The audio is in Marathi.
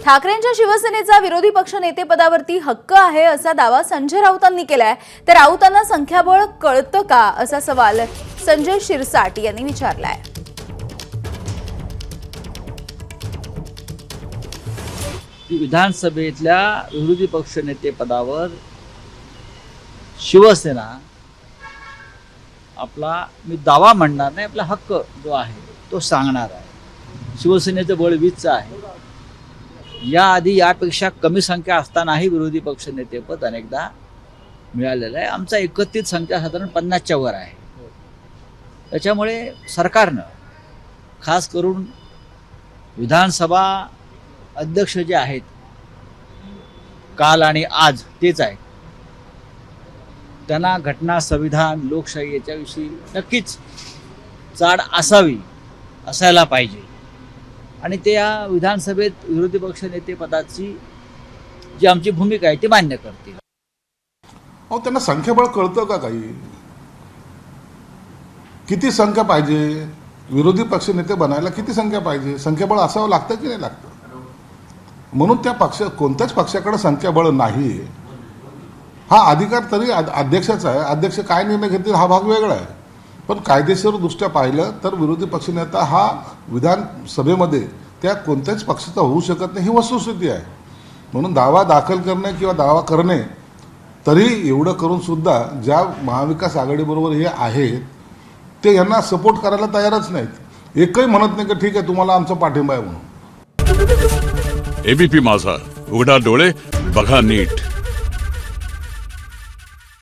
ठाकरेंच्या शिवसेनेचा विरोधी पक्षनेतेपदावरती हक्क आहे असा दावा संजय राऊतांनी केलाय। तर राऊतांना संख्याबळ कळतं का असा सवाल संजय शिरसाट यांनी विचारलाय। विधानसभेतल्या विरोधी पक्षनेतेपदावर शिवसेना आपला मी दावा म्हणणार नाही, आपला हक्क जो आहे तो सांगणार आहे। शिवसेनेचं बळ 20चं आहे। याआधी यापेक्षा कमी संख्या असतानाही विरोधी पक्षनेतेपद अनेकदा मिळालेलं आहे। आमचा एकत्रित संख्या साधारण 50च्या वर आहे। त्याच्यामुळे सरकारनं खास करून विधानसभा अध्यक्ष जे आहेत काल आणि आज तेच आहेत, त्यांना घटना, संविधान, लोकशाही याच्याविषयी नक्कीच चाड असायला पाहिजे आणि ते या विधानसभेत विरोधी पक्षनेते पदाची जी आमची भूमिका आहे ती मान्य करतील। अहो, त्यांना संख्याबळ कळतं का? काही किती संख्या पाहिजे? विरोधी पक्षनेते बनायला किती संख्या पाहिजे? संख्याबळ असावं लागतं की नाही लागतं? म्हणून त्या कोणत्याच पक्षाकडे संख्याबळ नाही। हा अधिकार तरी अध्यक्षाचा आहे। अध्यक्ष काय निर्णय घेतील हा भाग वेगळा आहे, पण कायदेशीर दृष्ट्या पाहिलं तर विरोधी पक्षनेता हा विधानसभेमध्ये त्या कोणत्याच पक्षाचा होऊ शकत नाही, ही वस्तुस्थिती आहे। म्हणून दावा दाखल करणे किंवा दावा करणे, तरी एवढं करून सुद्धा ज्या महाविकास आघाडीबरोबर हे आहेत ते यांना सपोर्ट करायला तयारच नाहीत। एकही म्हणत नाही की ठीक आहे तुम्हाला आमचा पाठिंबा आहे म्हणून। एबीपी माझा, उघडा डोळे बघा नीट।